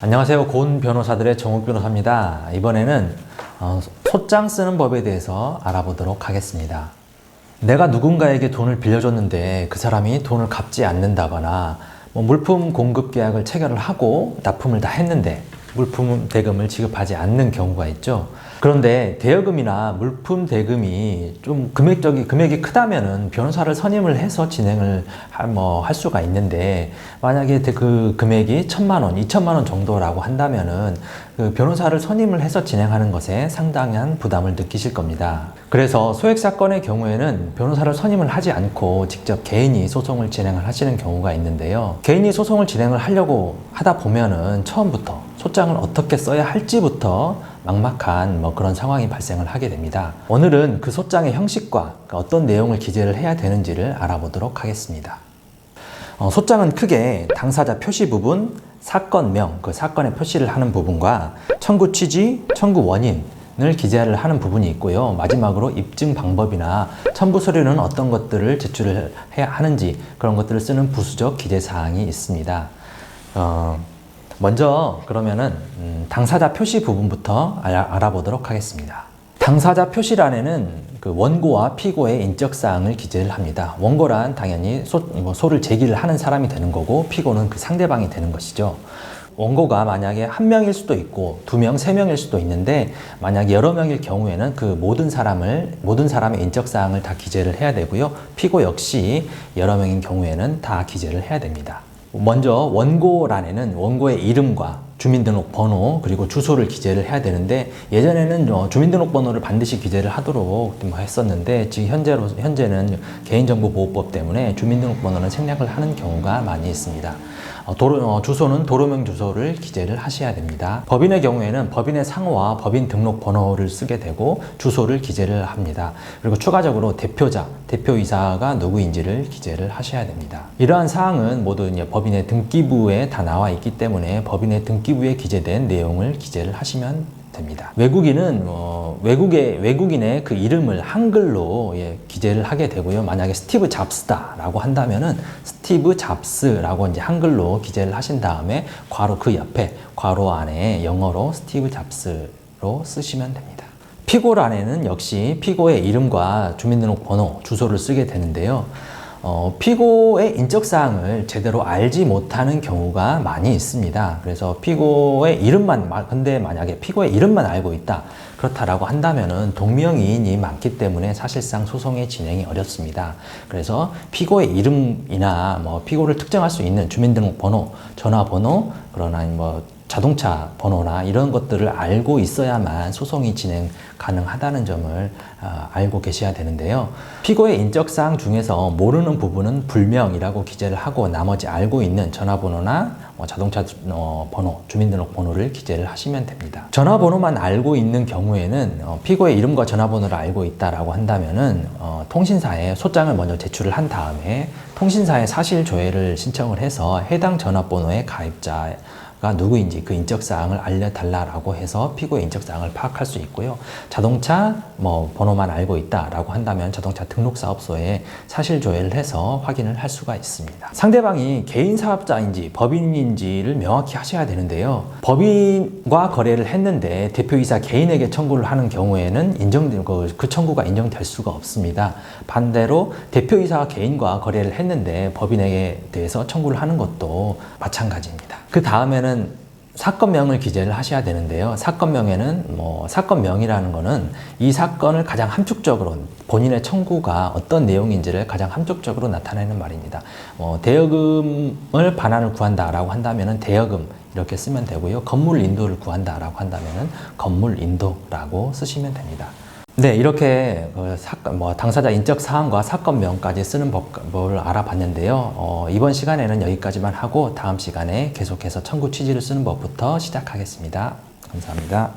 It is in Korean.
안녕하세요. 고은 변호사들의 정욱 변호사입니다. 이번에는 소장 쓰는 법에 대해서 알아보도록 하겠습니다. 내가 누군가에게 돈을 빌려줬는데 그 사람이 돈을 갚지 않는다거나 물품 공급 계약을 체결을 하고 납품을 다 했는데 물품 대금을 지급하지 않는 경우가 있죠. 그런데 대여금이나 물품 대금이 좀 금액이 크다면은 변호사를 선임을 해서 진행을 할 수가 있는데, 만약에 그 금액이 1,000만 원, 2,000만 원 정도라고 한다면은 그 변호사를 선임을 해서 진행하는 것에 상당한 부담을 느끼실 겁니다. 그래서 소액 사건의 경우에는 변호사를 선임을 하지 않고 직접 개인이 소송을 진행을 하시는 경우가 있는데요. 개인이 소송을 진행을 하려고 하다 보면은 처음부터 소장을 어떻게 써야 할지부터 막막한 그런 상황이 발생을 하게 됩니다. 오늘은 그 소장의 형식과 어떤 내용을 기재를 해야 되는지를 알아보도록 하겠습니다. 소장은 크게 당사자 표시 부분, 사건명, 그 사건의 표시를 하는 부분과 청구 취지, 청구 원인을 기재를 하는 부분이 있고요. 마지막으로 입증 방법이나 첨부 서류는 어떤 것들을 제출을 해야 하는지, 그런 것들을 쓰는 부수적 기재 사항이 있습니다. 먼저 그러면은 당사자 표시 부분부터 알아보도록 하겠습니다. 당사자 표시란에는 그 원고와 피고의 인적 사항을 기재를 합니다. 원고란 당연히 소를 제기를 하는 사람이 되는 거고, 피고는 그 상대방이 되는 것이죠. 원고가 만약에 한 명일 수도 있고 2명, 3명일 수도 있는데, 만약 여러 명일 경우에는 그 모든 사람의 인적 사항을 다 기재를 해야 되고요. 피고 역시 여러 명인 경우에는 다 기재를 해야 됩니다. 먼저 원고란에는 원고의 이름과 주민등록번호 그리고 주소를 기재를 해야 되는데, 예전에는 주민등록번호를 반드시 기재를 하도록 했었는데, 지금 현재는 개인정보보호법 때문에 주민등록번호는 생략을 하는 경우가 많이 있습니다. 주소는 도로명 주소를 기재를 하셔야 됩니다. 법인의 경우에는 법인의 상호와 법인 등록번호를 쓰게 되고 주소를 기재를 합니다. 그리고 추가적으로 대표이사가 누구인지를 기재를 하셔야 됩니다. 이러한 사항은 모두 법인의 등기부에 다 나와 있기 때문에 법인의 등기부에 기재된 내용을 기재를 하시면 됩니다. 외국인은 외국인의 그 이름을 한글로 기재를 하게 되고요. 만약에 스티브 잡스다라고 한다면은 스티브 잡스라고 이제 한글로 기재를 하신 다음에 괄호 그 옆에 괄호 안에 영어로 스티브 잡스로 쓰시면 됩니다. 피고란에는 역시 피고의 이름과 주민등록번호, 주소를 쓰게 되는데요. 피고의 인적사항을 제대로 알지 못하는 경우가 많이 있습니다. 그래서 피고의 이름만, 근데 만약에 피고의 이름만 알고 있다, 그렇다라고 한다면은 동명이인이 많기 때문에 사실상 소송의 진행이 어렵습니다. 그래서 피고의 이름이나 피고를 특정할 수 있는 주민등록번호, 전화번호, 그러나 자동차 번호나 이런 것들을 알고 있어야만 소송이 진행 가능하다는 점을 알고 계셔야 되는데요. 피고의 인적사항 중에서 모르는 부분은 불명이라고 기재를 하고, 나머지 알고 있는 전화번호나 자동차 번호, 주민등록번호를 기재를 하시면 됩니다. 전화번호만 알고 있는 경우에는 피고의 이름과 전화번호를 알고 있다라고 한다면은 통신사에 소장을 먼저 제출을 한 다음에 통신사에 사실 조회를 신청을 해서 해당 전화번호의 가입자 가 누구인지 그 인적사항을 알려달라고 해서 피고의 인적사항을 파악할 수 있고요. 자동차 번호만 알고 있다라고 한다면 자동차 등록사업소에 사실 조회를 해서 확인을 할 수가 있습니다. 상대방이 개인 사업자인지 법인인지를 명확히 하셔야 되는데요. 법인과 거래를 했는데 대표이사 개인에게 청구를 하는 경우에는 그 청구가 인정될 수가 없습니다. 반대로 대표이사가 개인과 거래를 했는데 법인에게 대해서 청구를 하는 것도 마찬가지입니다. 그 다음에는 사건명을 기재를 하셔야 되는데요. 사건명에는 사건명이라는 거는 이 사건을 가장 함축적으로, 본인의 청구가 어떤 내용인지를 가장 함축적으로 나타내는 말입니다. 대여금을 반환을 구한다라고 한다면은 대여금 이렇게 쓰면 되고요. 건물 인도를 구한다라고 한다면은 건물 인도라고 쓰시면 됩니다. 네, 이렇게 당사자 인적 사항과 사건명까지 쓰는 법을 알아봤는데요. 이번 시간에는 여기까지만 하고 다음 시간에 계속해서 청구 취지를 쓰는 법부터 시작하겠습니다. 감사합니다.